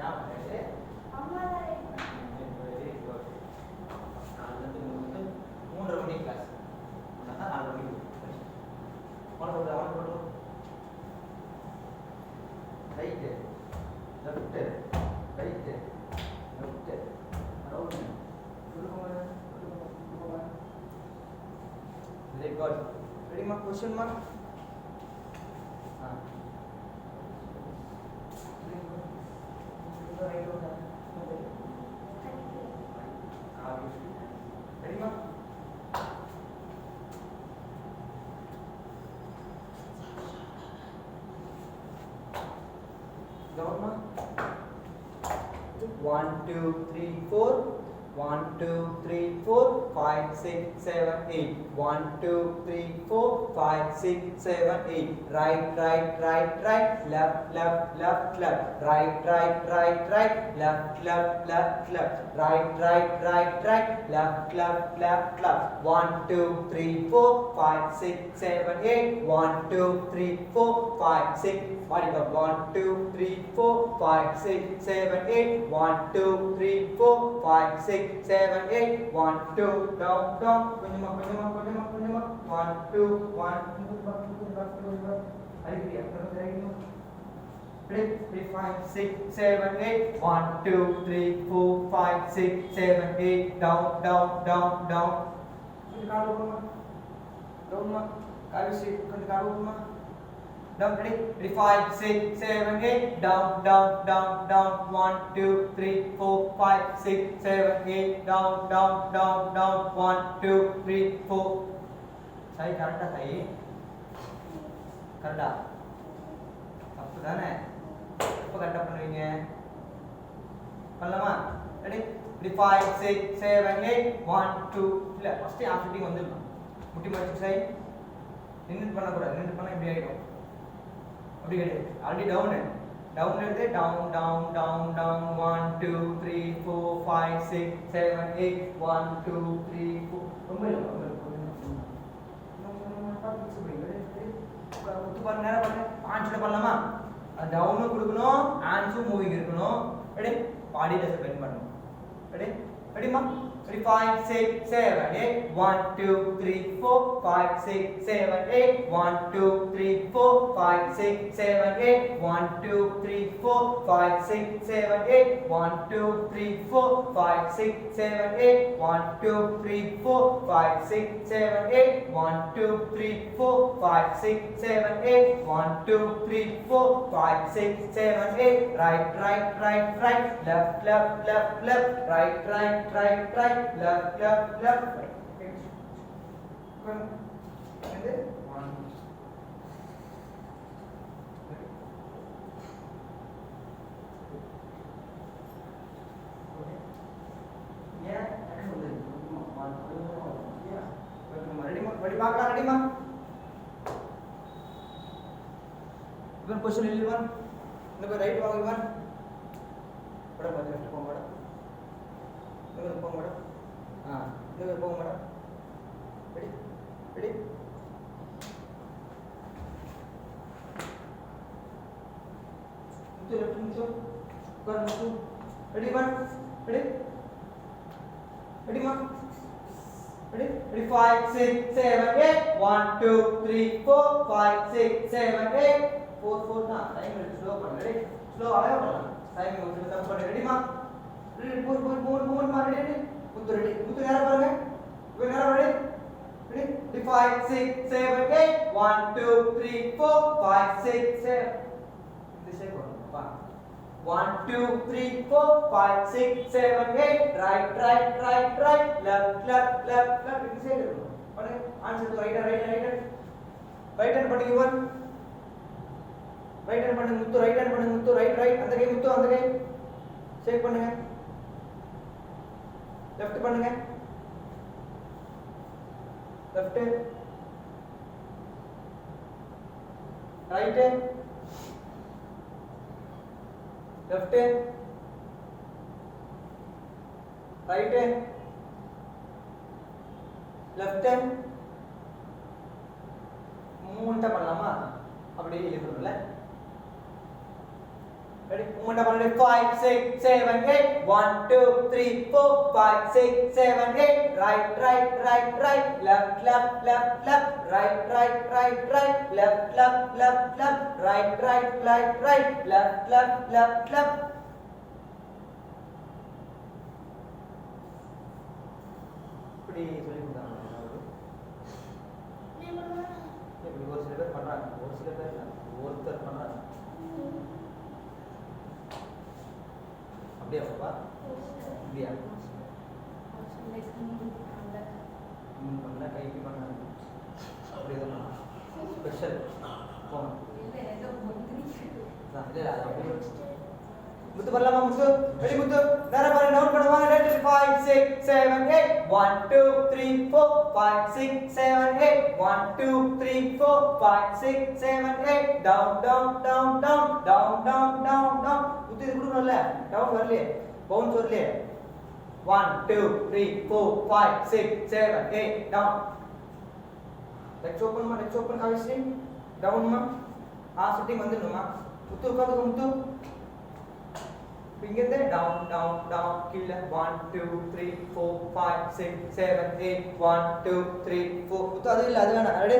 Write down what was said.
क्या है अम्मा वेरी गुड நாலுலேருந்து மூணு 3:30 மணி கிளாஸ் அப்படின்னா 4 மணிக்கு அவன் போட்டு right left right left round very good ready மா क्वेश्चन மா ready ma down ma 1 2 3 4 1 2 3 4 5 6 7 8 1 2 3 4 5 6 7 8 right right right right left left left left right right right right left left left left right right right right left left left left 1 2 3 4 5 6 7 8 1 2 3 4 5 6 body up 1 2 3 4 5 6 7 8 1 2 3 4 5 6 7 8 1 2 down down கொஞ்சமா 1 2 1 2 அடிக்கடி அப்புறம் 3 5 6 7 8 1 2 3 4 5 6 7 8 down down down down கொஞ்சம் கால் போடுமா டவுன்மா கால் C கொஞ்சம் கால் போடுமா down ready 5 6 7 8 down down down down 1 2 3 4 5 6 7 8 down down down down 1 2 3 4 சரி கரெக்ட்டா சரி கரெக்ட்டா அப்பதானே எப்ப கரெக்ட்டா பண்ணுவீங்க பண்ணலாமா ரெடி 5 6 7 8 1 2 இல்ல ஃபர்ஸ்ட் ஆஃப் ஷூட்டிங் வந்துடணும் முட்டி மடிச்சு சை நின்னு பண்ண கூடாது நின்னு பண்ணா இப்படி ஆயிடும் அப்படி கிடையாது ஆல்ரெடி டவுன் எடுத்து டவுன் டவுன் டவுன் டவுன் 1 2 3 4 5 6 7 8 1 2 3 4 ரொம்ப இல்லை பண்ண நேரம் பண்ணு ஆன்சர் பண்ணலாமா அது டவுனும் கொடுக்கணும் ஆன்சரும் மூவிங் இருக்கணும் ரெடி பாடி டெஸ்ட் பென் பண்ணணும் ready ரெடிமா 5 6 7 8 1 2 3 4 5 6 7 8 1 2 3 4 5 6 7 8 1 2 3 4 5 6 7 8 1 2 3 4 5 6 7 8 1 2 3 4 5 6 7 8 1 2 3 4 5 6 7 8 1 2 3 4 5 6 7 8 right right right right left left left left right right right right left left left right and then one okay yeah actually yeah ready ma ready ma even question 11 the right வாங்க இவன் பட பாத்து left போங்க madam இங்க போங்க madam இங்க போங்க madam ready ready முத்து left முத்து கர் முத்து ready one ready ready மா ready 5 6 7 8 1 2 3 4 5 6 7 8 4 4 தான் டைம் ஸ்லோ பண்ணு ரெடி ஸ்லோ அழகா பண்ணலாம் டைம் வந்து தப்பு பண்ணு ரெடி மா ரெடி மூணு மா ரெடி முத்து நேரா பாருங்க இவ நேரா ரெடி ரெடி 5 6 7 8 1 2 3 4 5 6 7 இந்த சைடு வா 1 2 3 4 5 6 7 8 right right right right left left left left இந்த சைடு பண்ணுங்க ஆன்சர் ரைட் ரைட் ஹேண்ட் பண்ணுங்க இவன் ரைட் ஹேண்ட் பண்ணுங்க முத்து ரைட் ஹேண்ட் பண்ணுங்க முத்து ரைட் ரைட் அந்த கை முத்து அந்த கை செக் பண்ணுங்க லெஃப்ட் பண்ணுங்க left right left right left மூணுட்ட பண்ணலாமா அப்படியே எழுதணும்ல ready உங்கள்ட்ட பண்ணு 5 6 7 8 1 2 3 4 5 6 7 8 right right right right left left left left right right right right left left left left right right right right left left left left இப்படி சொல்லி கொடுத்தாங்க இப்படி ஒரு சில பேர் பண்றாங்க ஒரு சில பேர் இல்ல ஒருத்தர் பண்றாங்க அப்படியே பாப்பா அப்படியே பண்ண கைக்கு பண்ண அப்படி தான் ஸ்பெஷல் போன் இல்ல அது அப்படியே முத்து வரலாமா முத்து ரெடி முத்து நேரா பாரு நவுன் பண்ணுவாங்க ready 5 6 7 8 1 2 3 4 5 6 7 8 1 2 3 4 5 6 7 8 down down down down down down down down முத்து இது குடுறோம்ல டவுன் வரலையே பவுன்ஸ் வரலையே 1 2 3 4 5 6 7 8 down let's open obviously down மா sitting வந்துடுமா முத்து உட்கார்ந்து முத்து இங்க இருந்து down down down கீழ 1 2 3 4 5 6 7 8 1 2 3 4 முத்து அது இல்ல அது வேணாம் ரெடி